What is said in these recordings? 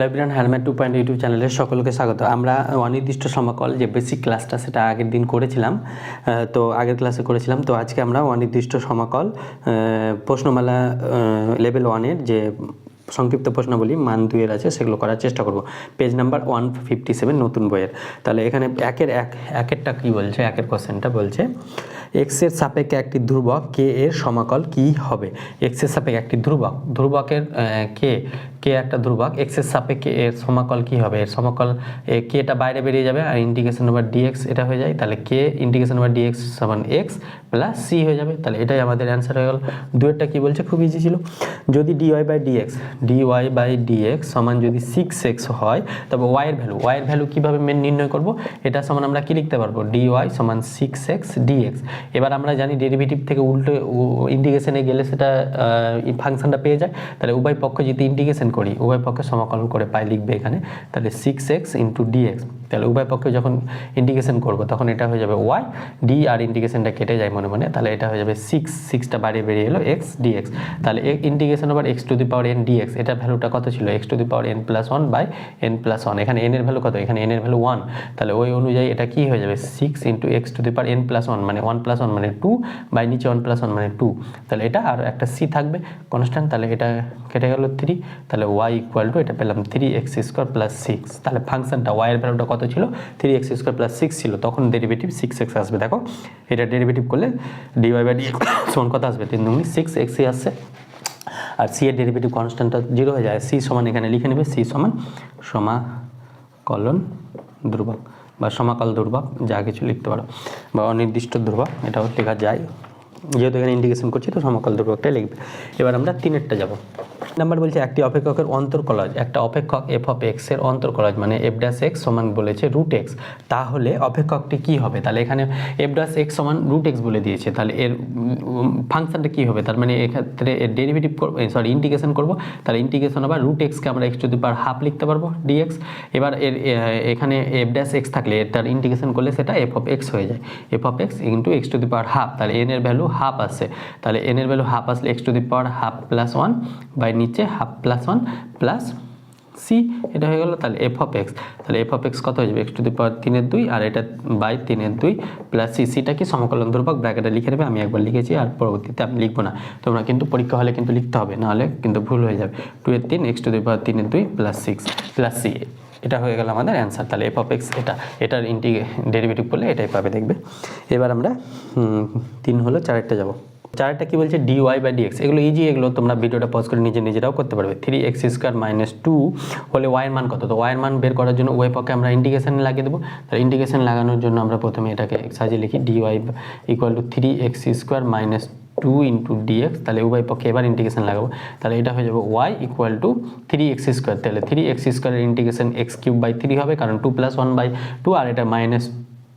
Librarian helmet 2.0 YouTube চ্যানেলে সকলকে স্বাগত। আমরা অনির্দিষ্ট সমাকল যে বেসিক ক্লাসটা সেটা আগের দিন করেছিলাম, তো আগের ক্লাসে করেছিলাম। তো আজকে আমরা অনির্দিষ্ট সমাকল প্রশ্নমালা লেভেল 1-এর যে সংক্ষিপ্ত প্রশ্নাবলী মান 2-এর আছে সেগুলো করার চেষ্টা করব। পেজ নাম্বার 157 নতুন বইয়ের। তাহলে এখানে একেরটা কী বলছে, একের কোশ্চেনটা বলছে এক্সের সাপেক্ষে একটি ধ্রুবক কে এর সমাকল কি হবে। এক্সের সাপেক্ষে একটি ধ্রুবকের কে একটা ধ্রুবক, এক্সের সাপেক্ষে এর সমাকল কি হবে। এর সমাকল কেটা বাইরে বেরিয়ে যাবে আর ইন্টিগ্রেশন ওভার ডিএক্স এটা হয়ে যায়। তাহলে কে ইন্টিগ্রেশন ওভার ডিএক্স সমান এক্স প্লাস সি হয়ে যাবে। তাহলে এটাই আমাদের অ্যান্সার হয়ে গেল। দুয়েরটা কী বলছে, খুব ইজি ছিল। যদি ডিওয়াই বাই ডিএক্স সমান যদি 6x হয়, তবে ওয়াইয়ের ভ্যালু কীভাবে নির্ণয় করব, এটা সমান আমরা কি লিখতে পারবো, ডিওয়াই সমান 6x ডিএক্স। এবার আমরা জানি ডেরিভেটিভ থেকে উল্টো ইন্টিগ্রেশনে গেলে সেটা ফাংশনটা পেয়ে যায়। তাহলে উভয় পক্ষ যদি ইন্টিগ্রেশন করি, উভয় পক্ষে সমাকলন করে পাই লিখবে এখানে। তাহলে 6x ইন্টু ডিএক্স। তাহলে উভয় পক্ষে যখন ইন্টিগ্রেশন করবো তখন এটা হয়ে যাবে ওয়াই, ডি আর ইন্টিগ্রেশনটা কেটে যায় মনে মনে। তাহলে এটা হয়ে যাবে 6টা বাইরে বেরিয়ে এলো এক্স ডিএক্স। তাহলে integration over X to the power N dx, এটার ভ্যালুটা কত ছিল, X to the power N plus 1 by N plus 1। এখানে এন এর ভ্যালু কত, এখানে এন এর ভ্যালু 1। তাহলে ওই অনুযায়ী এটা কি হয়ে যাবে, 6 into X to the power N plus 1 মানে 1 প্লাস 1 মানে 2 বাই নিচে 1 প্লাস 1 মানে 2। তাহলে এটা আর একটা সি থাকবে কনস্ট্যান্ট। তাহলে এটা কেটে গেল 3। তাহলে ওয়াই ইকুয়াল টু এটা পেলাম 3x স্কোয়ার প্লাস 6। তাহলে ফাংশনটা ওয়াইয়ের ভ্যালুটা কত ছিল, 3x স্কোয়ার প্লাস 6 ছিল। তখন ডেরিভেটিভ 6x আসবে। দেখো এটা ডেরিভেটিভ করলে ডিওয়াই বাই ডিএক্স সমান কত আসবে, 3 দুগুণে 6x আসছে। আর সি এর ডেরিভেটিভ কনস্ট্যান্টটা 0 হয়ে যায়। সি সমান এখানে লিখে নেবে, সি সমান সমাকলন ধ্রুবক বা সমাকল ধ্রুবক, যা কিছু লিখতে পারো, বা অনির্দিষ্ট ধ্রুবক এটাও লেখা যায়। যেহেতু এখানে ইন্টিগ্রেশন করছি তো সমাকল ধ্রুবকটাই লিখবে। এবার আমরা 3-এরটা যাব। নাম্বার বলছে একটি অপেক্ষকের অন্তর্কলজ, একটা অপেক্ষক এফ অফ এক্স এর অন্তর্কলজ মানে এফ ড্যাশ এক্স সমান বলেছে রুট এক্স। তাহলে অপেক্ষকটি কি হবে, তাহলে এখানে এফ ড্যাশ এক্স সমান রুট এক্স বলে দিয়েছে। তাহলে এর ফাংশনটা কি হবে, তার মানে এক্ষেত্রে এর ডেরিভেটিভ ইন্টিগ্রেশন করবো। তাহলে ইন্টিগ্রেশন আবার রুট এক্সকে আমরা x to the power half লিখতে পারবো ডিএক্স। এবার এর এখানে এফ ড্যাশ এক্স থাকলে তার ইন্টিগ্রেশন করলে সেটা এফ অফ এক্স হয়ে যায়, F of X into X to the power half. তাহলে এন এর ভ্যালু হাফ আসে। তাহলে এন এর ভ্যালু হাফ আসলে X to the power half plus 1 by নিচে হাফ প্লাস 1 প্লাস সি, এটা হয়ে গেল। তাহলে এফ অফ এক্স, তাহলে এফ অফ এক্স কত হয়ে যাবে, এক্স টু দি পাওয়ার 3/2 আর এটা বাই 3/2 প্লাস সি। সিটা কি সমাকলন ধ্রুবক, ব্র্যাকেটে লিখে নেবে। আমি একবার লিখেছি আর পরবর্তীতে আমি লিখবো না, তোমরা কিন্তু পরীক্ষা হলে কিন্তু লিখতে হবে, নাহলে কিন্তু ভুল হয়ে যাবে। 2/3 X to the power 3/2 plus 6 plus C, এটা হয়ে গেল আমাদের অ্যান্সার। তাহলে এফ অফ এক্স এটার ডেরিভেটিভ করলে এটাই পাবে, দেখবে। এবার আমরা 3 হলো 4-একটা যাবো। 4-একটা কি বলছে, ডিওয়াই বাই ডিএক্স। এগুলো ইজি, এগুলো তোমরা ভিডিওটা পজ করে নিজেরাও করতে পারবে। 3x স্কোয়ার মাইনাস 2 হলে ওয়াইয়ের মান কত, তো ওয়াইয়ের মান বের করার জন্য ওই পক্ষে আমরা ইন্টিগ্রেশন লাগিয়ে দেবো। তাহলে ইন্টিগ্রেশন লাগানোর জন্য আমরা প্রথমে এটাকে সাজিয়ে লিখি, dy equal to 3x square minus 2 into dx. তাহলে উভয় পক্ষে এবার ইন্টিগ্রেশন লাগাবো। তাহলে এটা হয়ে যাবে Y equal to 3x square. তাহলে 3x স্কোয়ারের ইন্টিগ্রেশন এক্স কিউব বাই 3 হবে, কারণ 2 প্লাস 1 বাই 2 আর এটা মাইনাস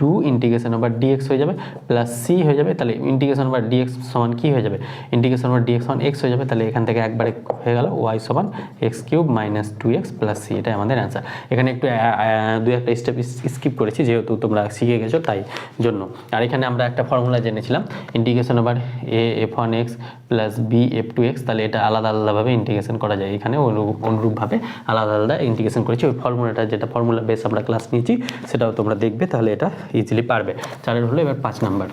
2 ইন্টিগ্রেশন ওভার ডিএক্স হয়ে যাবে প্লাস সি হয়ে যাবে। তাহলে ইন্টিগ্রেশন ওভার ডিএক্স সমান কি হয়ে যাবে, ইন্টিগ্রেশন ওভার ডিএক্স সমান এক্স হয়ে যাবে। তাহলে এখান থেকে একবারে হয়ে গেল ওয়াই সমান X cube minus 2x plus C, এটাই আমাদের অ্যান্সার। এখানে একটু 2-একটা স্টেপ স্কিপ করেছি যেহেতু তোমরা শিখে গেছো তাই জন্য। আর এখানে আমরা একটা ফর্মুলা জেনেছিলাম, integration over A F one X plus B F two X. তাহলে এটা আলাদা আলাদাভাবে ইন্টিগ্রেশন করা যায়, এখানে অনুরূপভাবে আলাদা আলাদা ইন্টিগ্রেশন করেছি। ওই ফর্মুলাটা যেটা ফর্মুলা বেস আমরা ক্লাস নিয়েছি সেটাও তোমরা দেখবে, তাহলে এটা ইজিলি পারবে। 4-এর হলো এবার 5 নাম্বার।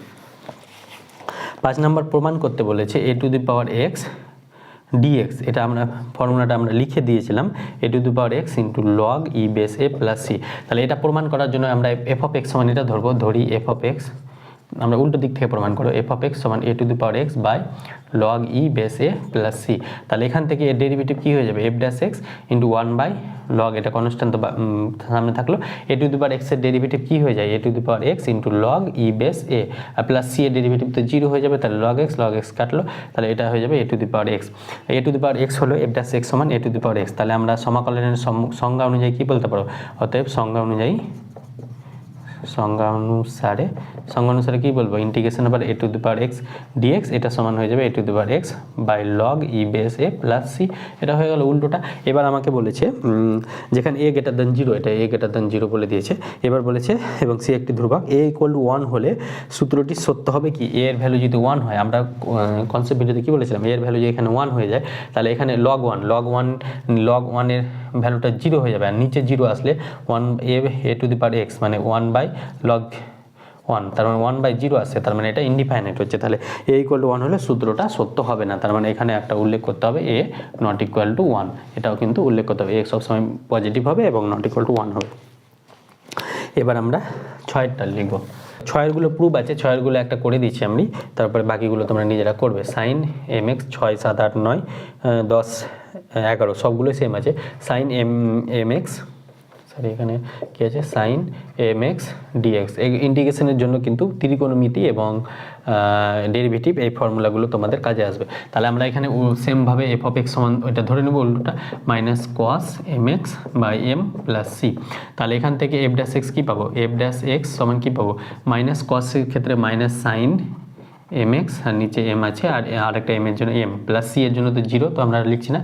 5 নাম্বার প্রমাণ করতে বলেছে A to the power x dx. এটা আমরা ফর্মুলাটা আমরা লিখে দিয়েছিলাম, A to the power x into log E base A plus C. তাহলে এটা প্রমাণ করার জন্য আমরা এফ অফ এক্স সমান এটা ধরি এফ অফ এক্স, আমরা উল্টো দিক থেকে প্রমাণ করো, এফ অফ এক্স সমান A to the power x by log E base A plus C. তাহলে এখান থেকে এর ডেরিভেটিভ কী হয়ে যাবে, F dash x into 1 by log, এটা কনস্ট্যান্ট তো সামনে থাকলো, এ টু দি পাওয়ার এক্সের ডেরিভেটিভ কী হয়ে যায়, A to the power x into log E base A আর প্লাস সি এর ডেরিভেটিভ তো 0 হয়ে যাবে। তাহলে লগ এক্স কাটলো, তাহলে এটা হয়ে যাবে এ to the power x. A to the power x হলো এফ ড্যাশ এক্স সমান A to the power x. তাহলে আমরা সমাকলনের সংজ্ঞা অনুযায়ী কী বলতে পারো, অতএব সংজ্ঞা অনুসারে কি বলবো, ইন্টিগ্রেশন আবার a to the power x dx, এটা সমান হয়ে যাবে এ to the power x by log E base A plus C. এটা হয়ে গেল উল্টোটা। এবার আমাকে বলেছে যেখানে এ গ্রেটার দেন 0, এটা এ গ্রেটার দেন 0 বলে দিয়েছে। এবার বলেছে এবং সি একটি ধ্রুবক, এ ইকুয়াল টু 1 হলে সূত্রটি সত্য হবে কি, এ এর ভ্যালু যদি 1 হয়, আমরা কনসেপ্ট ভিডিওতে কী বলেছিলাম, এ এর ভ্যালু যদি এখানে 1 হয়ে যায় তাহলে এখানে লগ 1 এর ভ্যালুটা 0 হয়ে যাবে, আর নিচে 0 আসলে 1a x মানে 1/log1, তার মানে 1/0 আসছে, তার মানে এটা ইনডিফাইনাইট হচ্ছে। তাহলে a = 1 হলে সূত্রটা সত্য হবে না, তার মানে এখানে একটা উল্লেখ করতে হবে a ≠ 1, এটাও কিন্তু উল্লেখ করতে হবে, a সবসময় পজিটিভ হবে এবং ≠ 1 হবে। এবার আমরা 6এরটা লিখব। 6এরগুলো প্রুফ আছে, 6এরগুলো একটা করে দিচ্ছি আমি, তারপরে বাকিগুলো তোমরা নিজেরা করবে। sin mx 6 7 8 9 10 11 সবগুলো সেম আছে। sin mx সরি এখানে কি আছে, sin mx dx এই ইন্টিগ্রেশনের জন্য কিন্তু ত্রিকোণমিতি এবং ডেরিভেটিভ এই ফর্মুলাগুলো তোমাদের কাজে আসবে। তাহলে আমরা এখানে সেমভাবে f(x) সমান ওইটা ধরে নেব উল্টোটা -cos mx m + c। তাহলে এখান থেকে f'(x) কি পাবো, f'(x) সমান কি পাবো, -cos এর ক্ষেত্রে -sin mx আর নিচে m আছে, আর আরেকটা m এর জন্য m প্লাস c এর জন্য তো 0, তো আমরা লিখছি না,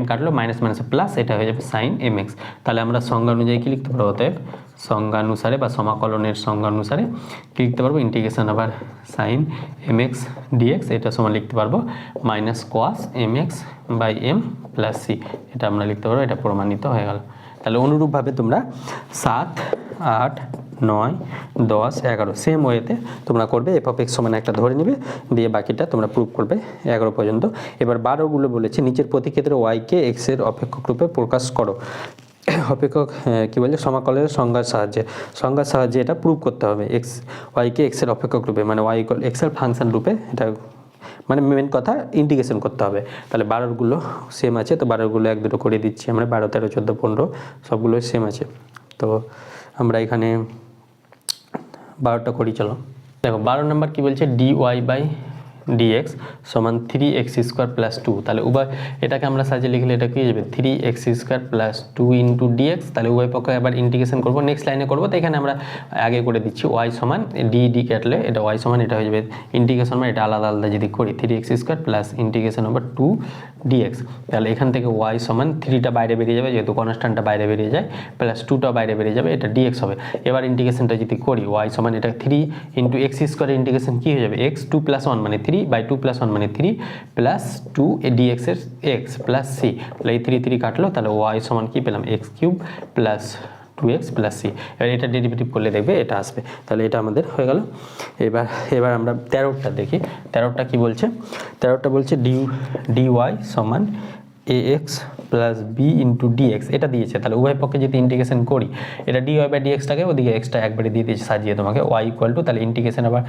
কাটলো মাইনাস প্লাস, এটা হয়ে যাবে sin mx। তাহলে আমরা সংজ্ঞা অনুযায়ী কি লিখতে পারবো, অতএব সংজ্ঞানুসারে বা সমাকলনের সংজ্ঞানুসারে কি লিখতে পারবো, ইন্টিগ্রেশন আবার sin mx dx এটা সমান লিখতে পারবো -cos mx m + c, এটা আমরা লিখতে পারবো, এটা প্রমাণিত হয়ে গেল। তাহলে অনুরূপভাবে তোমরা 7 8 9 10 11 সেম ওয়েতে তোমরা করবে, f(x) সমান একটা ধরে নেবে, দিয়ে বাকিটা তোমরা প্রুভ করবে 11 পর্যন্ত। এবার 12গুলো বলেছে, নিচের প্রতিক্ষেত্রে y কে x এর অপেক্ষক রূপে প্রকাশ করো। অপেক্ষক কি বলে, সমাকলের সংজ্ঞার সাহায্যে এটা প্রুভ করতে হবে, y কে x এর অপেক্ষক রূপে মানে y = x এর ফাংশন রূপে, এটা মানে মেন কথা ইন্টিগ্রেশন করতে হবে। তাহলে 12গুলো সেম আছে, তো 12গুলো 1 2 করে দিচ্ছি আমরা, 12 13 14 15 সবগুলো সেম আছে। তো আমরা এখানে 12টা করি, চলো দেখো 12 নম্বর কি বলছে, dy/dx সমান 3x² + 2। তাহলে উভয় এটাকে আমরা সাজিয়ে লিখলে এটা কি হয়ে যাবে, 3x² + 2 * dx। তাহলে উভয় পক্ষে এবার ইন্টিগ্রেশন করব, নেক্সট লাইনে করব, তো এখানে আমরা আগে করে দিচ্ছি y সমান d কাটলে এটা y সমান এটা হয়ে যাবে ইন্টিগ্রেশন, মানে এটা আলাদা আলাদা যদি করি 3x² + 2 dx। তাহলে এখান থেকে y সমান 3টা বাইরে বেরিয়ে যাবে, যেহেতু কনস্ট্যান্টটা বাইরে বেরিয়ে যায়, প্লাস 2টা বাইরে বেরিয়ে যাবে, এটা dx হবে। এবার ইন্টিগ্রেশনটা যদি করি y সমান এটা 3 × x² ইন্টিগ্রেশন কি হয়ে যাবে, x 2 + 1 মানে 3/2 + 1 মানে 3 প্লাস 2 dx এর x প্লাস c। তাহলে এই 3 3 কাটলো, তাহলে y সমান কি পেলাম, x³ + 2x + c। এবার এটা ডেরিভেটিভ করলে দেখবে এটা আসবে, তাহলে এটা আমাদের হয়ে গেল। এবার আমরা 13টা দেখি, 13টা কি বলছে, 13টা বলছে dy সমান ax + b * dx এটা দিয়েছে। তাহলে উভয় পক্ষে যদি ইন্টিগ্রেশন করি, এটা dy/dx-টাকে ওদিকে এক্সট্রা একবারে দিয়ে দিয়েছে সাজিয়ে তোমাকে, y = তাহলে ইন্টিগ্রেশন আবার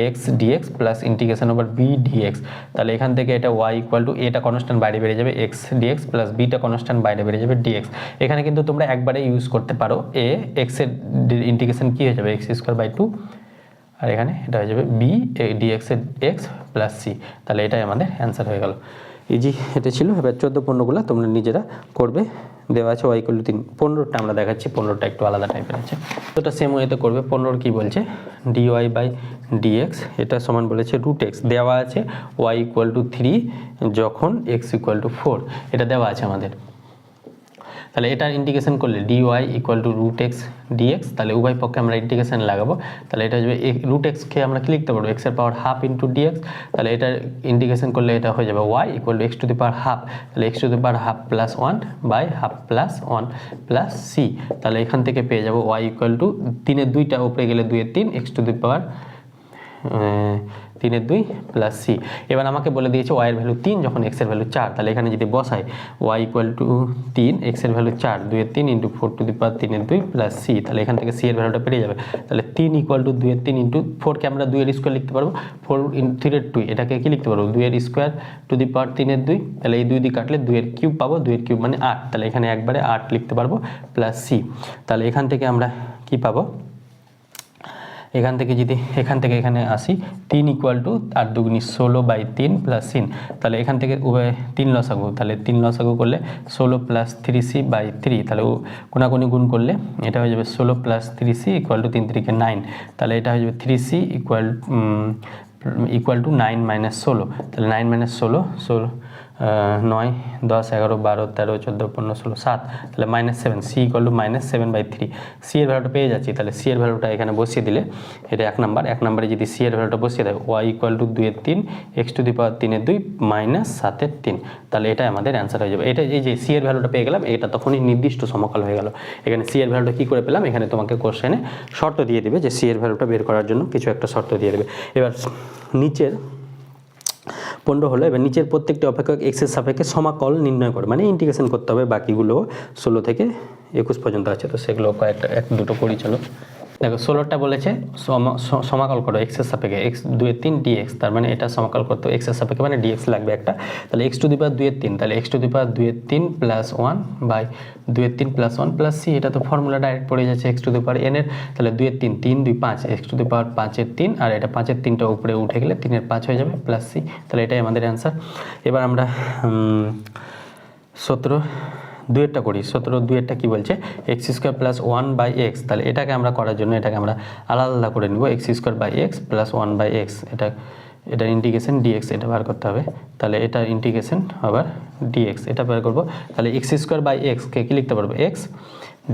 ax dx প্লাস ইন্টিগ্রেশন আবার b dx। তাহলে এখান থেকে এটা y = এটা কনস্ট্যান্ট বাইরে বেরিয়ে যাবে x dx প্লাস bটা কনস্ট্যান্ট বাইরে বেরিয়ে যাবে dx। এখানে কিন্তু তোমরা একবারে ইউজ করতে পারো, x এর ইন্টিগ্রেশন কি হয়ে যাবে, x² / 2, আর এখানে এটা হয়ে যাবে b dx এর x প্লাস c। তাহলে এটাই আমাদের অ্যান্সার হয়ে গেল, ইজি এটা ছিল। এবার 14 15গুলো তোমরা নিজেরা করবে, দেওয়া আছে y = 3। 15টা আমরা দেখাচ্ছি, 15টা একটু আলাদা টাইপের আছে, এটা সেম ওয়েতে করবে। 15 কি বলছে, dy/dx এটা সমান বলেছে √x, দেওয়া আছে y = 3 যখন x = 4, এটা দেওয়া আছে আমাদের। তাহলে এটা ইন্টিগ্রেশন করলে dy = √x dx, তাহলে উভয় পক্ষে আমরা ইন্টিগ্রেশন লাগাবো, তাহলে এটা হবে √x কে আমরা কি লিখতে পারবো, x এর পাওয়ার হাফ * dx। তাহলে এটা ইন্টিগ্রেশন করলে এটা হয়ে যাবে y = x⁻², তাহলে x⁻² + 1/2 + 1 + c। তাহলে এখান থেকে পেয়ে যাবো y = 3 এর 2টা উপরে গেলে 2 এর 3, x⁻³ 3 এর 2 প্লাস c। এবার আমাকে বলে দিয়েছে y এর ভ্যালু 3 যখন x এর ভ্যালু 4, তাহলে এখানে যদি বসাই y = 3, x এর ভ্যালু 4, 2 এর 3 × 4⁻³ 3 এর 2 প্লাস c। তাহলে এখান থেকে c এর ভ্যালুটা পেয়ে যাবে, তাহলে 3 = 2 এর 3 × 4 কে আমরা 2 এর স্কয়ার লিখতে পারবো, 4 × 3 এর 2 এটাকে কি লিখতে পারবো, 2 এর স্কয়ার ⁻³ 3 এর 2। তাহলে এই 2 দিয়ে কাটলে 2 এর কিউব পাবো, 2 এর কিউব মানে 8, তাহলে এখানে একবারে 8 লিখতে পারবো প্লাস c। তাহলে এখান থেকে আমরা কি পাবো, এখান থেকে যদি এখানে আসি 3 = 8 × 2 = 16/3 প্লাস sin। তাহলে এখান থেকে 3 লসাগু, তাহলে 3 লসাগু করলে 16 + 3c/3, তাহলে কোনাকুনি গুণ করলে এটা হয়ে যাবে 16 + 3c = 3 3 9। তাহলে এটা হয়ে যাবে 3c = 9 - 16, তাহলে 9 - 16 9 10 11 12 13 14 15 16 7, তাহলে -7, c = -7/3। c এর ভ্যালুটা পেয়ে যাচ্ছি, তাহলে c এর ভ্যালুটা এখানে বসিয়ে দিলে এটা 1 নাম্বার। 1 নম্বরে যদি c এর ভ্যালুটা বসিয়ে দেয় y = 2/3 x⁻3/2 -7/3, তাহলে এটা আমাদের অ্যান্সার হয়ে যাবে। এটা এই যে c এর ভ্যালুটা পেয়ে গেলাম, এটা তখনই নির্দিষ্ট সমকল হয়ে গেল। এখানে c এর ভ্যালুটা কি করে পেলাম, এখানে তোমাকে কোশ্চেনে শর্ত দিয়ে দিবে যে c এর ভ্যালুটা বের করার জন্য কিছু একটা শর্ত দিয়ে দেবে। এবার নিচের 15 হলো, এবার নিচের প্রত্যেকটি অপেক্ষক x এর সাপেক্ষে সমাকল নির্ণয় করে, মানে ইন্টিগ্রেশন করতে হবে। বাকিগুলো 16 থেকে 21 পর্যন্ত আছে, তো সেগুলো কয়েকটা এক দুটো করি। চলো দেখো 16টা বলেছে সমাকল করো x এর সাপেক্ষে x⁻3 dx, তার মানে এটা সমাকল করতে x এর সাপেক্ষে মানে dx লাগবে একটা। তাহলে x⁻2/3, তাহলে x⁻2/3 + 1 বাই 2/3 + 1 + c, এটা তো ফর্মুলা ডাইরেক্ট পড়ে যাচ্ছে x⁻n এর। তাহলে 2/3 3 2 5 x⁵5/3, আর এটা 5-এর 3টা উপরে উঠে গেলে 3-এর 5 হয়ে যাবে + c, তাহলে এটাই আমাদের অ্যান্সার। এবার আমরা 17-2 করি। 17-2 কি বলছে, x² + 1/x, তাহলে এটাকে আমরা করার জন্য এটাকে আমরা আলাদা আলাদা করে নিব। x² + 1/x, এটা ইন্টিগ্রেশন dx, এটা বার করতে হবে। তাহলে এটা ইন্টিগ্রেশন আবার dx, এটা বের করব। তাহলে x² কে কি লিখতে পারবো, x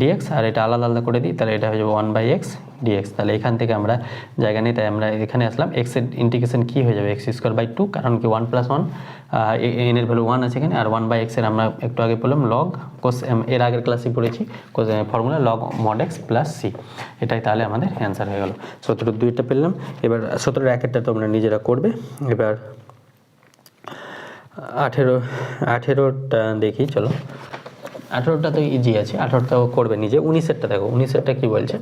dx, আর এটা আলাদা আলাদা করে দিই, তাহলে এটা হয়ে যাবে 1/x dx। তাহলে এখান থেকে আমরা জায়গা নিই, তাই আমরা এখানে আসলাম। x এর ইন্টিগ্রেশন কি হয়ে যাবে, x²/2, কারণ কি 1 + 1 n এর ভ্যালু 1 আছে এখানে, আর 1/x এর আমরা একটু আগে বললাম log cos m, এর আগের ক্লাসে পড়েছি formula log mod x + c, এটাই তাহলে আমাদের অ্যান্সার হয়ে গেল। 17-2 পেলাম। এবার 17-1 তোমরা নিজেরা করবে। এবার 18টা দেখি, চলো 18টা তো ইজি আছে, 18টাও করবে নিজে। 19এরটা দেখো, 19এরটা কি বলছে,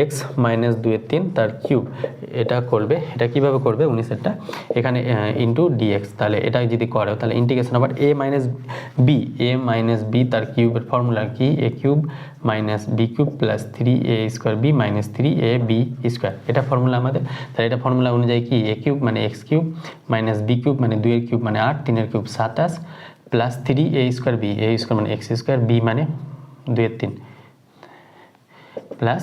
x-2/3 তার কিউব, এটা করবে। এটা কিভাবে করবে 19এরটা, এখানে ইন্টু dx, তাহলে এটা যদি করো তাহলে ইন্টিগ্রেশন আবার a - b তার কিউবের ফর্মুলা কি, a³ - b³ + 3a² b - 3ab², এটা ফর্মুলা আমাদের। তাহলে এটা ফর্মুলা অনুযায়ী কি, a³ মানে x³ - b³ মানে 2-এর কিউব মানে 8, 3-এর কিউব 27 + 3a² b, a² মানে x², b মানে 2-এর 3 প্লাস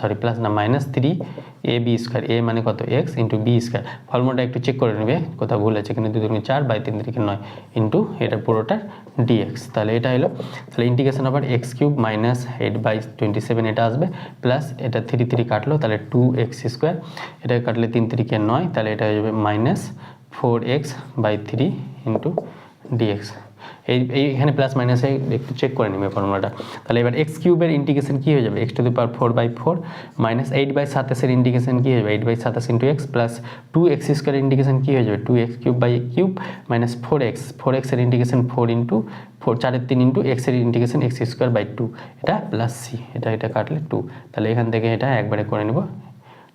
-3ab², a মানে কত, x * b²। ফর্মুলাটা একটু চেক করে নেবে, কোথাও ভুল আছে কিনা। 2 × 4 / 3 × 9 ইন্টু এটা পুরোটা dx, তাহলে এটা হলো। তাহলে ইন্টিগ্রেশন আবার x³ - 8/27 এটা আসবে, প্লাস এটা 3 3 কাটলো, তাহলে 2x², এটা কাটলে 3 3 × 9, তাহলে এটা হয়ে যাবে -4x/3 ইন্টু dx। এইখানে প্লাস মাইনাসে একটু চেক করে নেবে ফর্মুলাটা। তাহলে এবার x³ এর ইন্টিগ্রেশন কি হয়ে যাবে, x⁴/4 মাইনাস 8/27 এর ইন্টিগ্রেশন কি হয়ে যাবে, 8/27 × x প্লাস 2x² এর ইন্টিগ্রেশন কি হয়ে যাবে, 2x³ মাইনাস 4x এর ইন্টিগ্রেশন 4 × 4 4-এর 3 ইন্টু x এর ইন্টিগ্রেশন x²/2, এটা প্লাস c, এটা কাটলে 2, তাহলে এখান থেকে এটা একবারে করে নেব,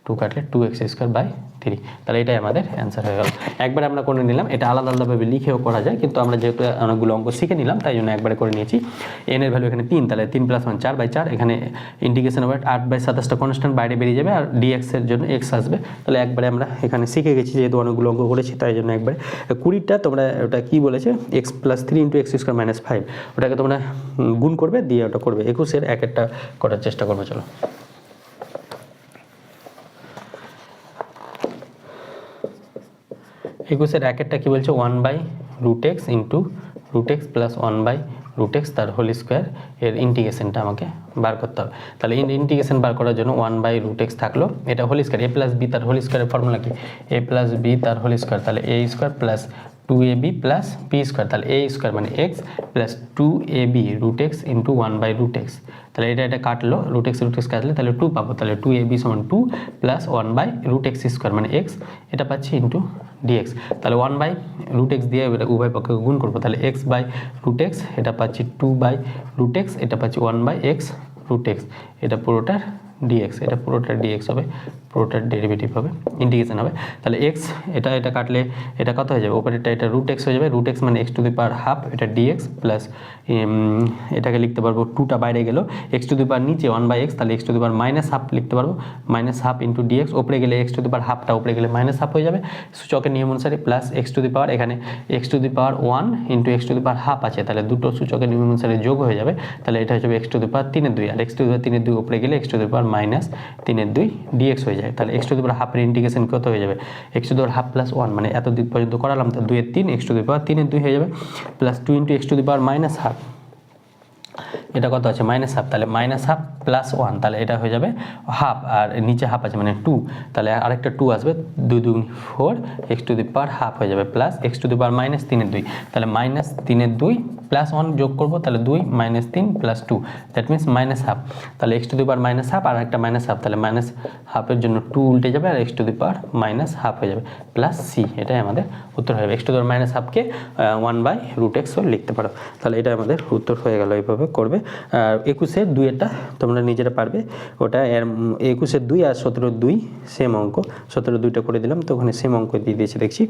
2 কাটলে 2x²/3, তাহলে এটাই আমাদের অ্যান্সার হয়ে গেল। একবারে আমরা করে নিলাম, এটা আলাদা আলাদাভাবে লিখেও করা যায়, কিন্তু আমরা যেহেতু অনেকগুলো অঙ্ক শিখে নিলাম তাই জন্য একবারে করে নিয়েছি। n এর ভ্যালু এখানে 3, তাহলে 3 + 1 4/4, এখানে ইন্টিগ্রেশন আবার 8/27টা কনস্ট্যান্ট বাইরে বেরিয়ে যাবে, আর dx এর জন্য x আসবে। তাহলে একবারে আমরা এখানে শিখে গেছি, যেহেতু অনেকগুলো অঙ্ক করেছি তাই জন্য একবারে 20টা তোমরা ওটা কি বলেছে, x + 3 × x² - 5, ওটাকে তোমরা গুণ করবে, দিয়ে ওটা করবে। 21-এর 1-একটা করার চেষ্টা করবে। চলো 21-এর 1-একটা কি বলছে, 1/√x into √x plus 1/√x তার হোল স্কোয়ার, এর ইন্টিগ্রেশনটা আমাকে বার করতে হবে। তাহলে ইন্টিগ্রেশন বার করার জন্য 1/√x থাকলো, এটা হোল স্কোয়ার, a + b তার হোল স্কোয়ারের ফর্মুলা কি, a + b তার হোল স্কোয়ার, তাহলে a² plus 2ab plus b², তাহলে a² মানে x plus 2ab√x into 1/√x, তাহলে এটা কাটলো, √x কাটলে তাহলে 2 পাবো, তাহলে 2ab = 2 প্লাস 1/√x² মানে x, এটা পাচ্ছি ইন্টু dx। তাহলে 1/√x দিয়ে উভয় পক্ষকে গুণ করবো, তাহলে x/√x, এটা পাচ্ছি 2/√x, এটা পাচ্ছি 1/x√x, এটা পুরোটার dx, এটা পুরোটার dx হবে, পুরোটার ডেরিভেটিভ হবে, ইন্টিগ্রেশন হবে। তাহলে x এটা কাটলে এটা কত হয়ে যাবে, উপরেরটা এটা √x হয়ে যাবে, √x মানে x⁻½ এটা dx প্লাস এটাকে লিখতে পারবো 2টা বাইরে গেল, x⁻, নিচে 1/x, তাহলে x⁻−½ লিখতে পারবো, -½ ইন্টু dx, উপরে গেলে x⁻½ উপরে গেলে -½ হয়ে যাবে সূচকের নিয়ম অনুসারে, প্লাস এখানে x⁻1 ইন্টু x⁻½ আছে, তাহলে দুটো সূচকের নিয়ম অনুসারে যোগ হয়ে যাবে, তাহলে এটা হয়ে যাবে x⁻3/2, আর x⁻3/2 উপরে গেলে x⁻−3/2 dx হয়ে যায়। তাহলে এক্স টু দি পাওয়ার হাফের ইন্টিগ্রেশন কত হয়ে যাবে x to the power half plus 1 মানে এত দিক পর্যন্ত করালাম, তো 2 এর 3 এক্স টু দি পাওয়ার 3 এর 2 হয়ে যাবে plus 2 into X to the power minus half, এটা কত আছে মাইনাস হাফ, তাহলে মাইনাস হাফ প্লাস 1, তাহলে এটা হয়ে যাবে হাফ, আর নিচে হাফ আছে মানে 2, তাহলে আরেকটা 2 আসবে, 2 2 4 x to the power half হয়ে যাবে plus x to the power minus 3 এর 2, তাহলে মাইনাস 3 এর 2 প্লাস 1 যোগ করবো, তাহলে 2 minus 3 plus 2, that means minus half, তাহলে x to the power minus half আর একটা মাইনাস হাফ, তাহলে মাইনাস হাফের জন্য 2 উল্টে যাবে আর x to the power minus half হয়ে যাবে প্লাস সি, এটাই আমাদের উত্তর হয়ে যাবে। X to the power minus হাফকে 1/√x লিখতে পারো, তাহলে এটা আমাদের উত্তর হয়ে গেল। এইভাবে করবে। আর 21-এর 2-এরটা তোমরা নিজেরা পারবে, ওটা 21-এর 2 আর 17-এর 2 সেম অঙ্ক, 17-এর 2টা করে দিলাম, তো ওখানে সেম অঙ্ক দিয়ে দিয়েছে দেখছি।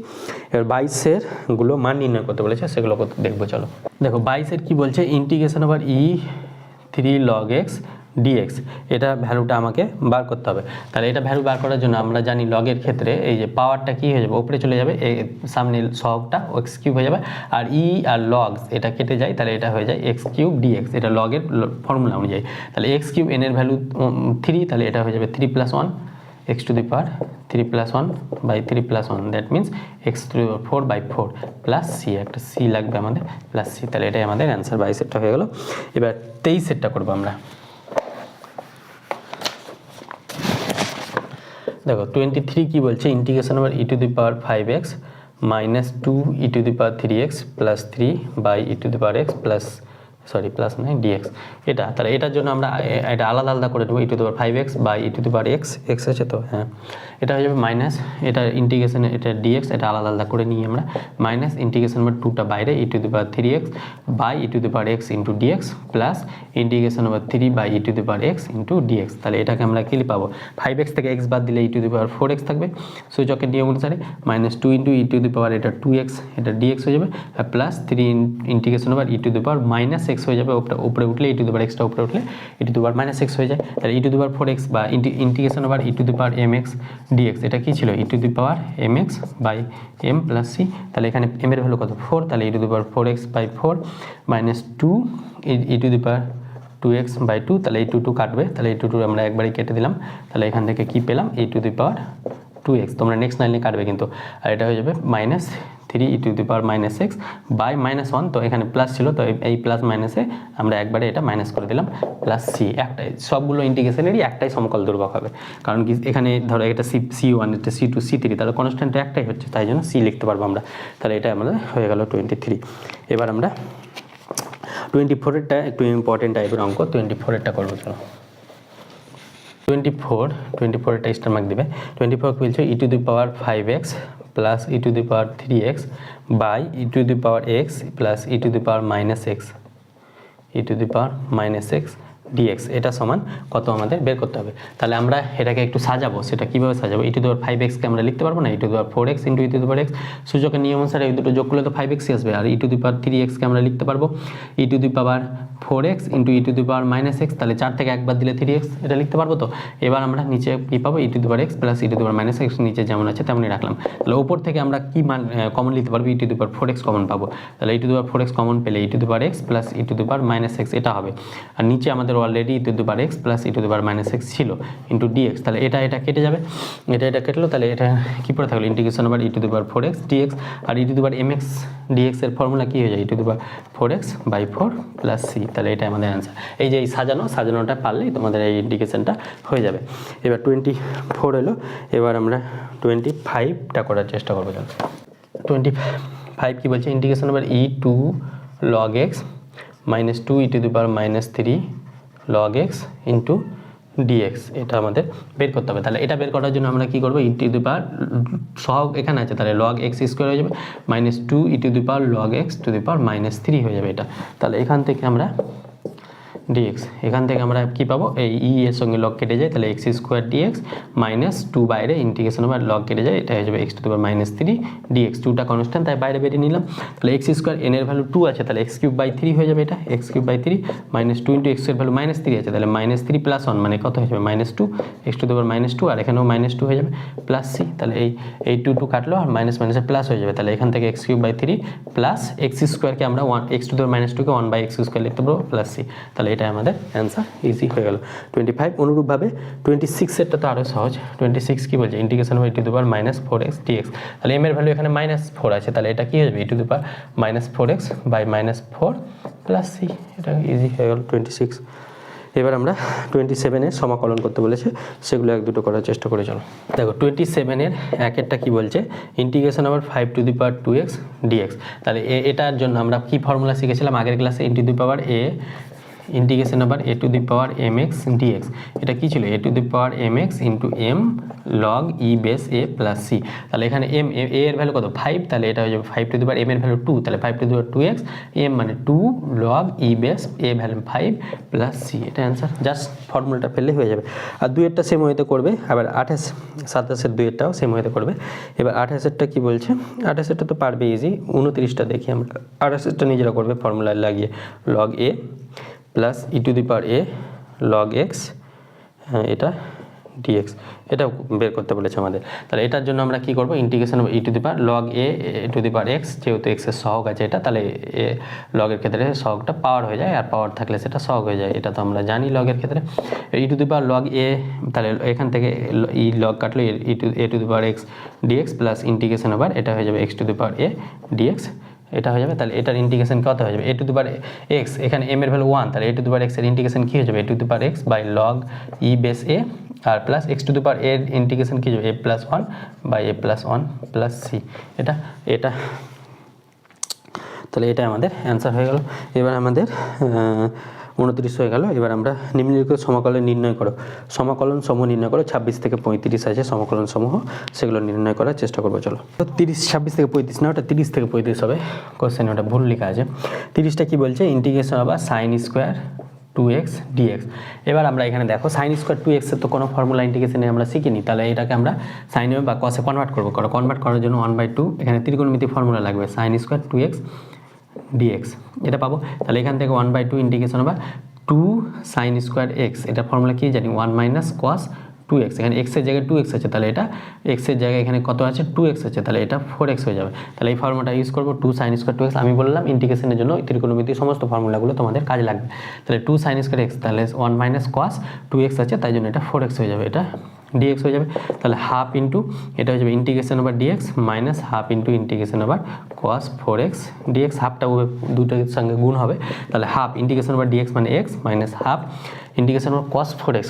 এবার 22-এর গুলো মান নির্ণয় করতে বলেছে, সেগুলো দেখবো। চলো দেখো 22-এর কি বলছে, integration over e3 log x dx, এটা ভ্যালুটা আমাকে বার করতে হবে। তাহলে এটা ভ্যালু বার করার জন্য আমরা জানি লগের ক্ষেত্রে এই যে পাওয়ারটা কি হয়ে যাবে, উপরে চলে যাবে, সামনে সহগটা এক্স কিউব হয়ে যাবে, আর ই আর লগস এটা কেটে যায়, তাহলে এটা হয়ে যায় এক্স কিউব ডিএক্স, এটা লগের ফর্মুলা অনুযায়ী। তাহলে এক্স কিউব এন এর ভ্যালু 3, তাহলে এটা হয়ে যাবে 3 + 1 X to the power 3 + 1 by 3 + 1, that means X to the power 4/4 plus C, একটা সি লাগবে আমাদের প্লাস সি, তাহলে এটাই আমাদের অ্যান্সার 22-এরটা হয়ে গেল। এবার 23-এরটা করবো আমরা। দেখো 23 কি বলছে, integration over e to the power 5x minus 2 e to the power 3x plus 3 by e to the power x plus plus 9 dx, এটা তাহলে এটার জন্য আমরা এটা আলাদা আলাদা করে নেবো, e to the power 5x by e to the power x আছে তো, হ্যাঁ এটা হয়ে যাবে মাইনাস, এটা ইন্টিগ্রেশন, এটা dx, এটা আলাদা আলাদা করে নিই আমরা, মাইনাস ইন্টিগ্রেশন ওভার 2টা বাইরে e to the power 3x by e to the power x into dx plus integration over 3 by e to the power x into dx, তাহলে এটাকে আমরা কি পাবো, 5x থেকে x বাদ দিলে e to the power 4x থাকবে সূচকের নিয়ম অনুসারে, minus 2 into e to the power এটা 2x, এটা dx হয়ে যাবে, আর plus 3 integration over e to the power minus x হয়ে যাবে, উপরে উঠলে e to the power x টা উপরে উঠলে e to the power minus x হয়ে যায়, তাহলে e to the power 4x বা integration over e to the power mx dx, এটা কি ছিল e to the power mx by m plus c, তাহলে এখানে m এর ভ্যালু কত 4, তাহলে e to the power 4x by 4 minus 2 e to the power 2x by 2, তাহলে এই 2 কাটবে, তাহলে এই 2 আমরা একবারই কেটে দিলাম, তাহলে এখান থেকে কি পেলাম e to the power 2x, তোমরা নেক্সট লাইনে কাটবে কিন্তু, আর এটা হয়ে যাবে minus 3 e to the power minus x by minus 1, তো এখানে প্লাস ছিল, তো এই প্লাস মাইনাসে আমরা একবারে এটা মাইনাস করে দিলাম প্লাস c, একটাই সবগুলো ইন্টিগ্রেশনেরই একটাই সমকল ধ্রুবক হবে, কারণ কি এখানে ধরো এটা c1, এটা c2 c3, তাহলে কনস্ট্যান্ট একটাই হচ্ছে, তাই জন্য c লিখতে পারবো আমরা, তাহলে এটা আমাদের হয়ে গেল 23। এবার আমরা 24-এরটা একটু ইম্পর্টেন্ট টাইপের অঙ্ক, 24-এরটা করবো। চলো 24-এরটা স্টার মার্ক দেবে, 24 কি বলছে, e to the power 5x plus e to the power 3x by e to the power x plus e to the power minus x, e to the power minus x dx, এটা সমান কত আমাদের বের করতে হবে। তাহলে আমরা এটাকে একটু সাজাবো, সেটা কীভাবে সাজাবো, e টু দি পাওয়ার 5x-কে আমরা লিখতে পারবো না, e to the power 4x into e to the power x, সূচকের নিয়ম অনুসারে এই দুটো যোগ করলে তো 5x-ই আসবে, আর e টু দি পাওয়ার 3x-কে আমরা লিখতে পারবো e to the power 4x into e to the power minus x, তাহলে 4 থেকে একবার দিলে 3x, এটা লিখতে পারবো তো। এবার আমরা নিচে কী পাবো, e to the power x plus e to the power minus x, নিচে যেমন আছে তেমনই রাখলাম, তাহলে ওপর থেকে আমরা কি মান কমন নিতে পারবো, e to the power 4x common পাবো, তাহলে e to the power 4x common পেলে e to the power x plus e to the power minus x এটা হবে, আর নিচে আমাদের already e to the power x plus e to the power minus x ছিল into dx, তাহলে এটা কেটে যাবে, এটা কেটলো, তাহলে এটা কি পড়ে থাকলো, integration over e to the power 4x dx, আর e to the power mx dx এর ফর্মুলা কি হয়ে যায়, e to the power 4x by 4 plus c, তাহলে এটা আমাদের অ্যান্সার। এই যে এই সাজানোটা পারলেই তোমাদের এই ইন্টিগ্রেশনটা হয়ে যাবে। এবার 24 হলো, এবার আমরা 25টা করার চেষ্টা করবো। 25 কি বলছে, integration over e to log x minus 2 e to the power minus 3 log x into dx, এটা আমাদের বের করতে হবে। তাহলে এটা বের করার জন্য আমরা কি করবো, e টু দি পাওয়ার সহগ এখানে আছে, তাহলে log x স্কোয়ার হয়ে যাবে minus 2 e to the power log x to the power minus 3 হয়ে যাবে এটা, তাহলে এখান থেকে আমরা dx, এখান থেকে আমরা কি পাবো, এই e এর সঙ্গে log কেটে যায়, তাহলে x স্কোয়ার dx মাইনাস 2 বাইরে ইন্টিগ্রেশন ওভার log কেটে যায়, এটা হয়ে যাবে x to the power minus 3 dx, 2টা কনস্ট্যান্ট তাই বাইরে বেরিয়ে নিলাম, তাহলে x স্কোয়ার n এর ভ্যালু 2 আছে, তাহলে x কিউব বাই 3 হয়ে যাবে, এটা x cube by 3 minus 2 into x এর ভ্যালু মাইনাস 3 আছে, তাহলে মাইনাস 3 প্লাস 1 মানে কত হয়ে যাবে minus 2 x to the power minus 2, আর এখানেও মাইনাস 2 হয়ে যাবে প্লাস c, তাহলে এই 2 কাটলো আর মাইনাস মাইনাসে প্লাস হয়ে যাবে, তাহলে এখান থেকে x cube by 3 plus x স্কোয়ারকে আমরা x to the power minus 2কে 1/x স্কোয়ার লিখতে পারবো প্লাস c, তাহলে এটা এটা আমাদের অ্যান্সার, ইজি হয়ে গেল 25। অনুরূপভাবে 26এরটা তো আরও সহজ। 26 কী বলছে, ইন্টিগ্রেশন বাই e⁻⁴x dx। তাহলে m এর ভ্যালু এখানে -4 আছে, তাহলে এটা কী হয়ে যাবে e⁻⁴x বাই -4 প্লাস c। এটা ইজি হয়ে গেল 26। এবার আমরা 27-এর সমাকলন করতে বলেছে, সেগুলো এক দুটো করার চেষ্টা করে চলো। দেখো 27-এর একেরটা কি বলছে, ইন্টিগ্রেশন আবার 5⁴x dx। তাহলে এটার জন্য আমরা কি ফর্মুলা শিখেছিলাম আগের ক্লাসে, ইন্টিগ্রেশন আবার a⁻mx dx। এটা কি ছিল, a⁻mx into m log e base a plus c। তাহলে এখানে m a এর ভ্যালু কত 5, তাহলে এটা হয়ে যাবে 5⁻m এর ভ্যালু 2, তাহলে 5⁴x, m মানে 2 log e base a value 5 plus c। এটা অ্যান্সার, জাস্ট ফর্মুলাটা ফেললে হয়ে যাবে। আর দুইয়েরটা সেম ওয়েতে করবে, আবার 28 27-এর দুইয়েরটাও সেম ওয়েতে করবে। এবার 28-এরটা কি বলছে, 28-এরটা তো পারবে ইজি। 29টা দেখি আমরা, 28-এরটা নিজেরা করবে ফর্মুলা লাগিয়ে, log a plus e⁻a log x, এটা dx, এটা বের করতে বলেছে আমাদের। তাহলে এটার জন্য আমরা কি করব, ইন্টিগ্রেশন log a x, যেহেতু x এর সহগ আছে এটা, তাহলে log এর ক্ষেত্রে সহগটা পাওয়ার হয়ে যায়, আর পাওয়ার থাকলে সেটা সহগ হয়ে যায়, এটা তো আমরা জানি log এর ক্ষেত্রে। log a, তাহলে এখান থেকে ই log কাটলো a⁻x dx প্লাস ইন্টিগ্রেশন আবার এটা হয়ে যাবে x⁻a dx, এটা হয়ে যাবে। তাহলে এটার ইন্টিগ্রেশন কত হয়ে যাবে, a⁻x, এখানে m এর ভ্যালু 1, তাহলে a⁻x এর ইন্টিগ্রেশন কি হয়ে যাবে, a⁻x by log e base a, আর প্লাস x⁻a এর ইন্টিগ্রেশন কি হবে, a+1 by a+1 plus c। এটা তাহলে এটা আমাদের অ্যান্সার হয়ে গেল। এবার আমাদের 29 হয়ে গেল। এবার আমরা নিম্নলিখিত সমাকলন নির্ণয় করো, সমাকলন সমূহ নির্ণয় করো। 26 থেকে 35 আছে সমাকলন সমূহ, সেগুলো নির্ণয় করার চেষ্টা করবো চলো। 26 থেকে 35 না, ওটা 30 থেকে 35 হবে, কোশ্চেন ওটা ভুল লেখা আছে। 30টা কি বলছে, ইন্টিগ্রেশন আবার sin স্কোয়ার 2x dx। এবার আমরা এখানে দেখো sin স্কোয়ার 2x এর তো কোনো ফর্মুলা ইন্টিগ্রেশনে আমরা শিখিনি, তাহলে এটাকে আমরা সাইন বা কসে কনভার্ট করবো। কনভার্ট করার জন্য 1/2 এখানে ত্রিকোণমিতি ফর্মুলা লাগবে, sin স্কোয়ার 2x dx, এটা পাবো। তাহলে এখান থেকে 1/2 ইন্টিগ্রেশন আবার 2 sin স্কোয়ার x, এটা ফর্মুলা কি জানি 1 - cos 2x, এখানে x এর জায়গায় 2x আছে, তাহলে এটা x এর জায়গায় এখানে কত আছে 2x আছে, তাহলে এটা 4x হয়ে যাবে। তাহলে এই ফর্মুলাটা ইউজ করবো, 2 sin স্কোয়ার 2x। আমি বললাম ইন্টিগ্রেশনের জন্য ত্রিকোণমিতির সমস্ত ফর্মুলাগুলো তোমাদের কাজে লাগবে। তাহলে 2 sin স্কোয়ার x, তাহলে 1 - cos 2x আছে, তাই জন্য এটা 4x হয়ে যাবে, এটা dx হয়ে যাবে। তাহলে হাফ ইন্টু এটা হয়ে যাবে integration over dx minus half into integration over cos 4x dx, হাফটা দুটোর সঙ্গে গুণ হবে, তাহলে হাফ ইন্টিগ্রেশন ওভার dx মানে x minus half integration over cos 4x,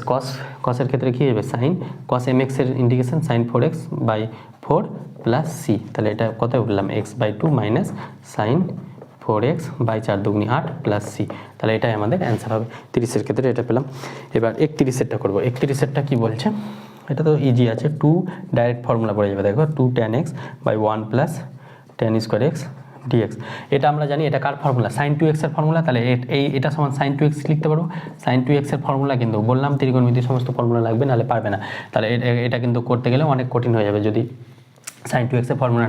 cos এর ক্ষেত্রে কী হবে sin cos mx এর integration sin 4x by 4 plus c। তাহলে এটা কত বললাম x/2 minus sin 4x by 4 দুগুনি 8 প্লাস c। তাহলে এটাই আমাদের অ্যান্সার হবে। 30-এর ক্ষেত্রে এটা পেলাম। এবার 31-এরটা করবো। 31-এরটা কি বলছে, এটা তো ইজি আছে, 2 ডাইরেক্ট ফর্মুলা পড়ে যাবে, দেখো 2 tan x by 1 plus tan square x dx। এটা আমরা জানি, এটা কার ফর্মুলা, sin 2x এর ফর্মুলা। তাহলে এটা সমান sin 2x লিখতে পারবো। sin 2x এর ফর্মুলা কিন্তু বললাম ত্রিকোণমিতির সমস্ত ফর্মুলা লাগবে, নাহলে পারবে না। তাহলে এটা কিন্তু করতে গেলে অনেক কঠিন হয়ে যাবে যদি sin 2x এর ফর্মুলা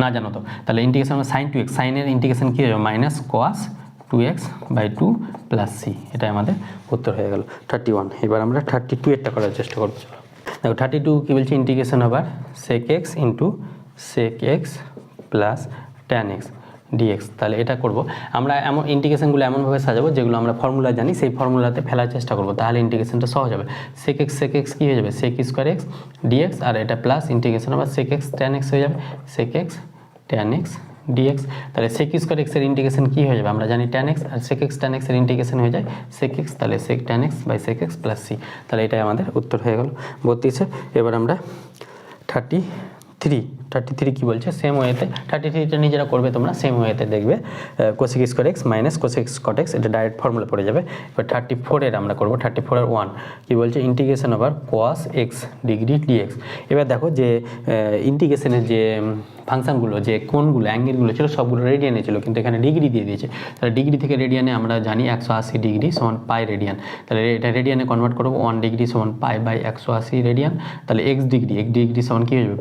না জানো তো। তাহলে ইন্টিগ্রেশন sin 2x, সাইনের ইন্টিগ্রেশন কী হবে minus cos 2x by 2 plus c। এটাই আমাদের উত্তর হয়ে গেল 31। এবার আমরা 32-এরটা করার চেষ্টা করবো। দেখো 32 কী বলছে, ইন্টিগ্রেশন আবার sec x into sec x plus tan x dx। তাহলে এটা করব আমরা, এমন ইন্টিগ্রেশনগুলো এমনভাবে সাজাবো যেগুলো আমরা ফর্মুলা জানি, সেই ফর্মুলাতে ফেলার চেষ্টা করব, তাহলে ইন্টিগ্রেশনটা সহজ হবে। sec x কী হয়ে যাবে sec স্কোয়ার x dx, আর এটা প্লাস ইন্টিগ্রেশন আবার sec x tan x হয়ে যাবে sec x tan x dx। তাহলে sec স্কোয়ার x এর ইন্টিগ্রেশন কী হয়ে যাবে, আমরা জানি tan x, আর sec x tan x এর ইন্টিগ্রেশন হয়ে যায় sec x, তাহলে sec tan x by sec x plus c। তাহলে এটাই আমাদের উত্তর হয়ে গেল 32-এ। এবার আমরা 33 কি বলছে, সেম ওয়েতে 33টা নিজেরা করবে তোমরা, সেম ওয়েতে দেখবে cosec square x minus cosec cot x, এটা ডাইরেক্ট ফর্মুলা পড়ে যাবে। এবার 34-এর আমরা করবো, 34-এর 1 কি বলছে, integration over cos x degree dx। এবার দেখো যে ইন্টিগ্রেশনের যে ফাংশনগুলো, যে কোণগুলো, অ্যাঙ্গেলগুলো ছিল সবগুলো রেডিয়ানে ছিল, কিন্তু এখানে ডিগ্রি দিয়ে দিয়েছে। তাহলে ডিগ্রি থেকে রেডিয়ানে আমরা জানি 180 ডিগ্রি সমান পাই রেডিয়ান। তাহলে এটা রেডিয়ানে কনভার্ট করবো, 1 ডিগ্রি সমান পাই বাই 180 রেডিয়ান। তাহলে x ডিগ্রি সমান কী হয়ে যাবে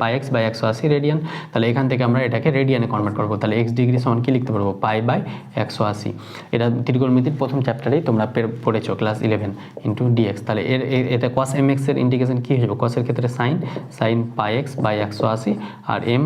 পাই x বাই 180 রেডিয়ান। তাহলে এখান থেকে আমরা এটাকে রেডিয়ানে কনভার্ট করবো, তাহলে x ডিগ্রি সমান কী লিখতে পারবো পাই বাই 180। এটা ত্রিকোণমিতির প্রথম চ্যাপ্টারেই তোমরা পড়েছো ক্লাস 11 ইন্টু dx। তাহলে এটা cos mx এর ইন্টিগ্রেশন কী হয়ে যাবে, cos এর ক্ষেত্রে sin পাই x বাই 180, আর m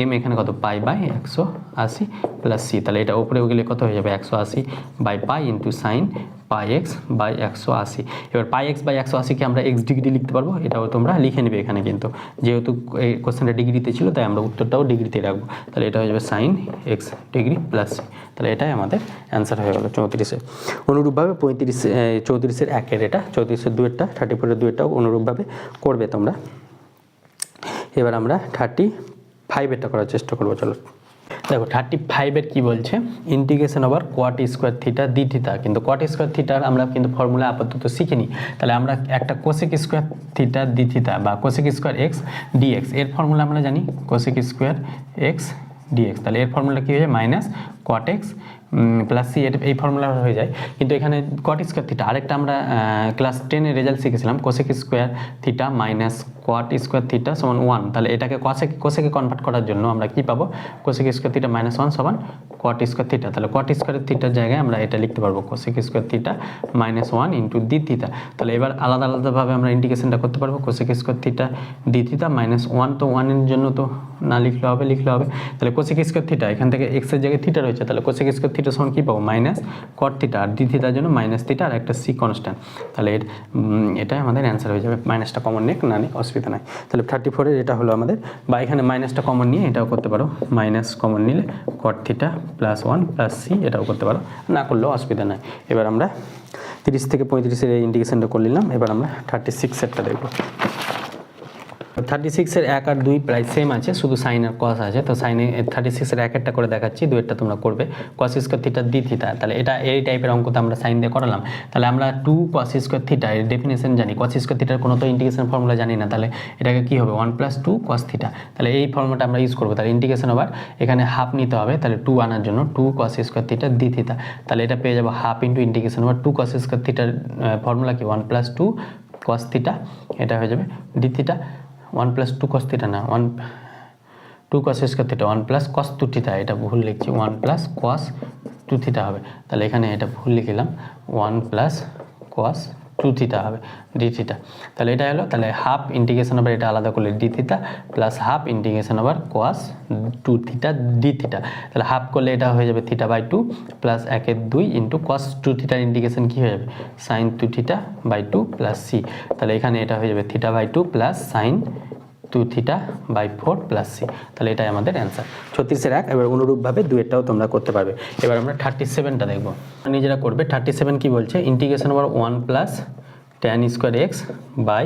এম এখানে কত পাই বাই 180 প্লাস সি, তাহলে এটা উপরে গেলে কত হয়ে যাবে 180 by pi into sine pi x by 180। এবার পাই এক্স বাই 180কে আমরা এক্স ডিগ্রি লিখতে পারবো, এটাও তোমরা লিখে নেবে এখানে, কিন্তু যেহেতু এই কোশ্চেনটা ডিগ্রিতে ছিল তাই আমরা উত্তরটাও ডিগ্রিতে রাখবো। তাহলে এটা হয়ে যাবে sine x degree plus C, তাহলে এটাই আমাদের অ্যান্সার হয়ে গেল 34-এ। অনুরূপভাবে 34-এর একের এটা, 34-এর দুয়েরটা, 34-এর দুয়েরটাও অনুরূপভাবে করবে তোমরা। এবার আমরা 35-এরটা করার চেষ্টা করবো। চলো দেখো 35-এর কি বলছে, integration over কোয়াট square theta D theta, কিন্তু কোয়াট স্কোয়ার থিটার আমরা কিন্তু ফর্মুলা আপাতত শিখিনি। তাহলে আমরা একটা cosec square theta D theta বা কোসেক স্কোয়ার এক্স ডিএক্স এর ফর্মুলা আমরা জানি, কোসেক স্কোয়ার এক্স ডিএক্স, তাহলে এর ফর্মুলা কী হয়ে যায় minus cot x plus C, এই ফর্মুলা হয়ে যায়। কিন্তু এখানে কোয়াট স্কোয়ার থিটা আরেকটা আমরা ক্লাস 10-এর রেজাল্ট শিখেছিলাম, cosec square theta minus cot square theta সমান 1, তাহলে এটাকে কোসেকে কনভার্ট করার জন্য আমরা কি পাবো, কোসেক স্কোয়ার থিটা মাইনাস 1 সমান কোয়াট স্কোয়ার থিটা, তাহলে কোয়াট স্কোয়ার থিটার জায়গায় আমরা এটা লিখতে পারবো cosec square theta minus 1 into D theta. তাহলে এবার আলাদা আলাদাভাবে আমরা ইন্টিগ্রেশনটা করতে পারবো, cosec square theta D theta minus 1, তো 1-এর জন্য তো না লিখলে হবে। তাহলে কোসেক স্কোয়ার থিটা এখান থেকে এক্সের জায়গায় থিটা রয়েছে, তাহলে কোসেক স্কোয়ার থিটা সমান কী পাবো মাইনাস কট থিটা, আর ডি থিটার জন্য মাইনাস থিটা আর একটা সি কনস্ট্যান্ট, তাহলে এটাই আমাদের অ্যান্সার হয়ে যাবে। মাইনাসটা কমন নিয়ে না নিয়ে অসুবিধা নাই। তাহলে 34-এর এটা হলো আমাদের, বা এখানে মাইনাসটা কমন নিয়ে এটাও করতে পারো, মাইনাস কমন নিলে cot theta plus 1 plus C এটাও করতে পারো, না করলেও অসুবিধা নাই। এবার আমরা 30 থেকে 35-এর এই ইন্টিগ্রেশনটা করে নিলাম। এবার আমরা 36-এরটা দেখব। 36-এর 1 আর 2 প্রায় সেম আছে, শুধু সাইন আর কস আছে। তো সাইনে 36-এর 1-এরটা করে দেখাচ্ছি, 2-এরটা তোমরা করবে। Cos square theta D theta, তাহলে এটা এই টাইপের অঙ্ক তো আমরা সাইন দিয়ে করালাম। তাহলে আমরা 2 কস স্কোয়ার থিটা এর ডেফিনেশন জানি, কস স্কোয়ার থিটার কোনো তো ইন্টিগ্রেশন ফর্মুলা জানি না, তাহলে এটাকে কী হবে 1 + 2 কস থিটা, তাহলে এই ফর্মুলাটা আমরা ইউজ করবো। তাহলে ইন্টিগ্রেশন ওভার এখানে হাফ নিতে হবে, তাহলে 2 আনার জন্য 2 cos square theta D theta, তাহলে এটা পেয়ে যাবো half into integration over 2 cos square থিটার ফর্মুলা কি 1 + 2 কস থিটা, এটা হয়ে যাবে ডি থিটা 1 + 2 cos থিটা না 2 cos square theta 1 + cos 2 theta, এটা ভুল লিখছি 1 + cos 2 থিটা হবে। তাহলে এখানে এটা ভুল লিখলাম 1 + cos 2 থিটা হবে ডি থিটা, তাহলে এটা হলো। তাহলে হাফ ইন্টিগ্রেশন ওভার এটা আলাদা করলে D theta plus half integration over cos 2 theta D theta, তাহলে হাফ করলে এটা হয়ে যাবে θ/2 প্লাস 1/2 ইন্টু cos 2 থিটার ইন্টিগ্রেশন কী হয়ে যাবে sin 2 θ/2 প্লাস সি, তাহলে এখানে এটা হয়ে যাবে θ/2 প্লাস sin 2 θ/4 প্লাস সি, তাহলে এটাই আমাদের অ্যান্সার 36-এর 1। এবার অনুরূপভাবে 2-এরটাও তোমরা করতে পারবে। এবার আমরা 37টা দেখবো, নিজেরা করবে। 37 কি বলছে, integration over 1 + tan square x by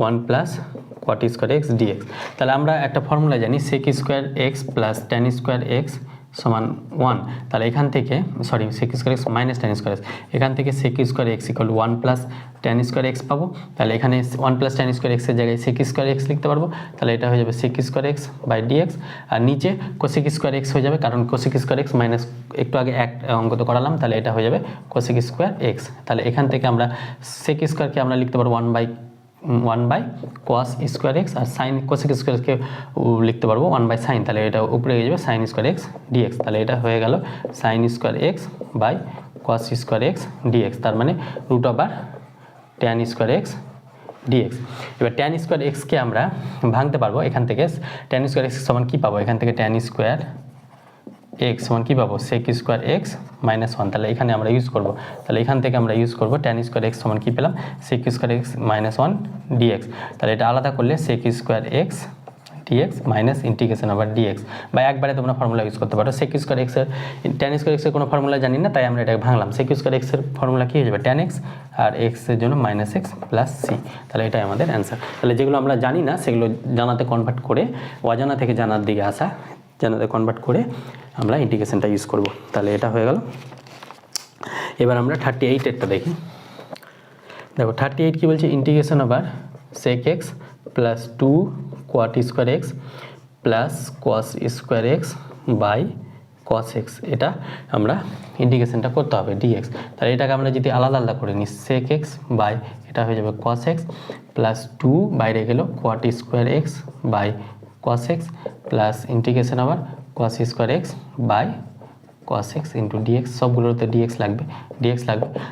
1 + cot square x dx, তাহলে আমরা একটা ফর্মুলা জানি sec square x plus tan square x সমান 1, তাহলে এখান থেকে sec square x minus tan square x, এখান থেকে sec square x = 1 + tan square x পাবো। তাহলে এখানে 1 + tan স্কোয়ার এক্সের জায়গায় sec স্কোয়ার এক্স লিখতে পারবো, তাহলে এটা হয়ে যাবে sec square x by dx, আর নিচে cosec স্কোয়ার এক্স হয়ে যাবে, কারণ cosec স্কোয়ার এক্স মাইনাস একটু আগে এক অঙ্ক তো করালাম, তাহলে এটা হয়ে যাবে cosec স্কোয়ার এক্স। তাহলে এখান থেকে আমরা sec স্কোয়ারকে আমরা লিখতে পারবো 1 cos স্কোয়ার এক্স, আর সাইন কোসেক স্কোয়ারকে লিখতে পারবো 1 sin, তাহলে এটা উপরে হয়ে যাবে sin স্কোয়ার এক্স ডিএক্স, তাহলে এটা হয়ে গেল sin square x by cos square x dx, তার মানে √tan স্কোয়ার এক্স ডিএক্স। এবার tan স্কোয়ার এক্সকে আমরা ভাঙতে পারবো, এখান থেকে tan স্কোয়ার এক্স সমান কী পাবো, এখান থেকে tan স্কোয়ার এক্স সমান কী পাবো sec স্কোয়ার এক্স মাইনাস 1, তাহলে এখানে আমরা ইউজ করবো, তাহলে এখান থেকে আমরা ইউজ করবো tan স্কোয়ার এক্স সমান কী পেলাম sec স্কোয়ার এক্স মাইনাস 1 ডিএক্স, তাহলে এটা আলাদা করলে sec square x dx minus integration over dx, বা একবারে তোমরা ফর্মুলা ইউজ করতে পারো। sec স্কোয়ার এক্সের tan স্কোয়ার এক্সের কোনো ফর্মুলা জানি না, তাই আমরা এটাকে ভাঙলাম। sec স্কোয়ার এক্সের ফর্মুলা কী হয়ে যাবে tan x, আর এক্সের জন্য -x প্লাস সি, তাহলে এটাই আমাদের অ্যান্সার। তাহলে যেগুলো আমরা জানি না সেগুলো জানাতে কনভার্ট করে, অজানা থেকে জানার দিকে আসা, জানাতে কনভার্ট করে আমরা ইন্টিগ্রেশনটা ইউজ করব, তাহলে এটা হয়ে গেল। এবার আমরা 38-এরটা দেখি। দেখো 38 কি বলছে, integration over sec x plus 2 cot square x plus cos square x by cos x, এটা আমরা ইন্টিগ্রেশনটা করতে হবে dx, তাহলে এটাকে আমরা যদি আলাদা আলাদা করে নিই sec x বাই এটা হয়ে যাবে cos x প্লাস 2 বাইরে গেল cot square x by cos x plus integration over cos square x by cos x into dx, সবগুলোতে ডিএক্স লাগবে,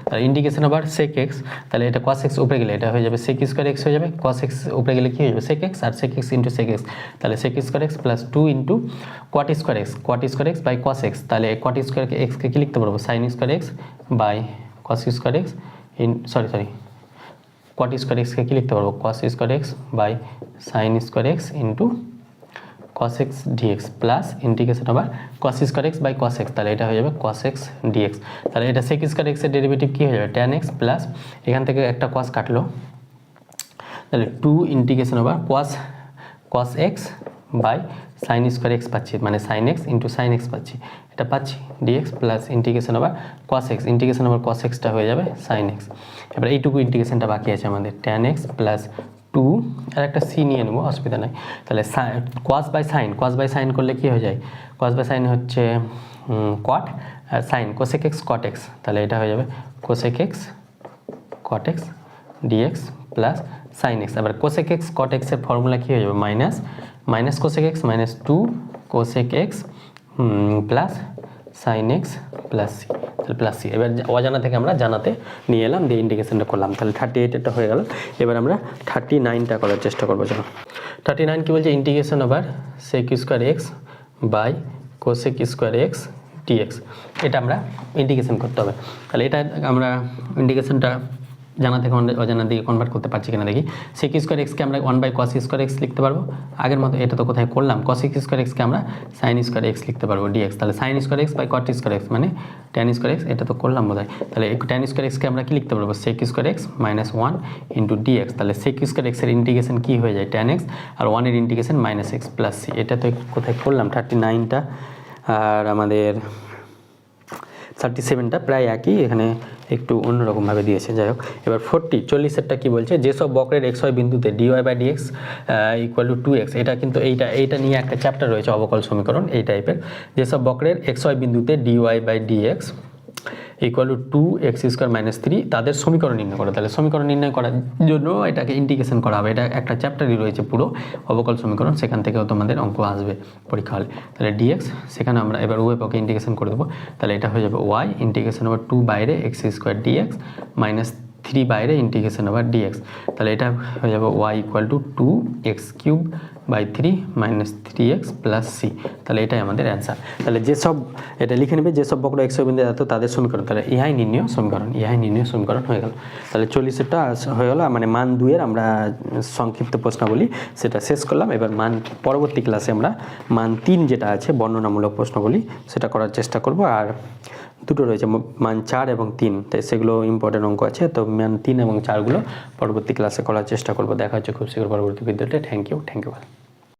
তাহলে ইন্টিগ্রেশন আবার sec x, তাহলে এটা cos x উপরে গেলে এটা হয়ে যাবে sec স্কোয়ার x হয়ে যাবে, cos x উপরে গেলে কী হয়ে যাবে sec x, আর sec x into sec x, তাহলে sec square x plus 2 into cot square x by cos x, তাহলে cot স্কোয়ার এক্সকে কী লিখতে পারবো sin square x by cos square x cot square এক্সকে কী লিখতে পারবো cos square x by sin square x into cos x dx plus integration আবার cos square x by cos x, তাহলে এটা হয়ে যাবে cos x dx, তাহলে এটা sec স্কোয়ার x এর ডেরিভেটিভ কী হয়ে যাবে tan x প্লাস এখান থেকে একটা cos কাটলো, তাহলে 2 ইন্টিগ্রেশন আবার cos x by sin square x পাচ্ছি, মানে sin x into sin x পাচ্ছি, এটা পাচ্ছি dx প্লাস ইন্টিগ্রেশন আবার cos x, ইন্টিগ্রেশন আবার cos xটা হয়ে যাবে sin x। এবার এইটুকু ইন্টিগ্রেশনটা বাকি আছে আমাদের, tan x প্লাস 2 আর একটা c নিয়ে নেবো, অসুবিধা নাই। তাহলে cos বাই sin করলে কি হয়ে যায়, cos বাই sin হচ্ছে cot আর sin cosec x cot x, তাহলে এটা হয়ে যাবে cosec x cot x dx plus sin x। আবার cosec x cot x এর ফর্মুলা কি হয়ে যাবে minus cosec x minus 2 cosec x plus sin x plus c, তাহলে প্লাস c। এবার অজানা থেকে আমরা জানাতে নিয়ে এলাম, দিয়ে ইন্টিগ্রেশনটা করলাম, তাহলে 38 এটা হয়ে গেল। এবার আমরা 39টা করার চেষ্টা করবো। চলো 39 কি বলছে, ইন্টিগ্রেশন আবার sec square x by cosec square x dx, এটা আমরা ইন্টিগ্রেশন করতে হবে। তাহলে এটা আমরা ইন্টিগ্রেশনটা জানা থেকে অজানা দিকে কনভার্ট করতে পারছি কিনা দেখি। sec স্কোয়ার এক্সকে আমরা 1 বাই cos স্কোয়ার এক্স লিখতে পারবো, আগের মতো এটা তো কোথায় করলাম, cosec স্কোয়ার এক্সকে আমরা sin স্কোয়ার এক্স লিখতে পারবো dx, তাহলে sin square x by cot square x মানে tan স্কোয়ার এক্স, এটা তো করলাম বোধ হয়। তাহলে tan স্কোয়ার এক্সকে আমরা কি লিখতে পারবো sec square x minus 1 into dx, তাহলে sec স্কোয়ার এক্সের ইন্টিগ্রেশন কি হয়ে যায় tan x, আর 1 এর integration minus x plus c, এটা তো কোথায় করলাম 39টা, আর আমাদের 37টা প্রায় একই, এখানে একটু অন্যরকমভাবে দিয়েছে, যাই হোক। এবার 40-40এরটা কী বলছে, যেসব বক্রের xy বিন্দুতে dy by dx equal to 2x, এটা কিন্তু এইটা নিয়ে একটা চ্যাপ্টার রয়েছে অবকল সমীকরণ এই টাইপের, যেসব বক্রের xy বিন্দুতে dy by dx equal to 2x square minus 3 তাদের সমীকরণ নির্ণয় করো। তাহলে সমীকরণ নির্ণয় করার জন্য এটাকে ইন্টিগ্রেশন করা হবে, এটা একটা চ্যাপ্টারই রয়েছে পুরো অবকল সমীকরণ, সেখান থেকেও তোমাদের অঙ্ক আসবে পরীক্ষা হলে। তাহলে dx, সেখানে আমরা এবার উভয় পক্ষে ইন্টিগ্রেশন করে দেবো, তাহলে এটা হয়ে যাবে y ইন্টিগ্রেশন ওভার 2 বাইরে x স্কোয়ার dx মাইনাস 3 বাইরে ইন্টিগ্রেশন ওভার dx, তাহলে এটা হয়ে যাবে y equal to 2x cube by 3 minus 3x plus c, তাহলে এটাই আমাদের অ্যান্সার। তাহলে যেসব এটা লিখে নেবে, যেসব বক্র xy বিন্দু এত তাদের সমীকরণ, তাহলে ইহাই নির্ণয় সমীকরণ হয়ে গেল। তাহলে 40টা হয়ে গেল, মানে মান 2 এর আমরা সংক্ষিপ্ত প্রশ্নাবলী সেটা শেষ করলাম। এবার পরবর্তী ক্লাসে আমরা মান 3 যেটা আছে বর্ণনামূলক প্রশ্নাবলী সেটা করার চেষ্টা করব, আর দুটো রয়েছে মান 4 এবং 3, তাই সেগুলো ইম্পর্টেন্ট অঙ্ক আছে, তো মান 3 এবং 4গুলো পরবর্তী ক্লাসে করার চেষ্টা করব। দেখা হচ্ছে খুব শীঘ্র পরবর্তী ভিডিওতে। Thank you.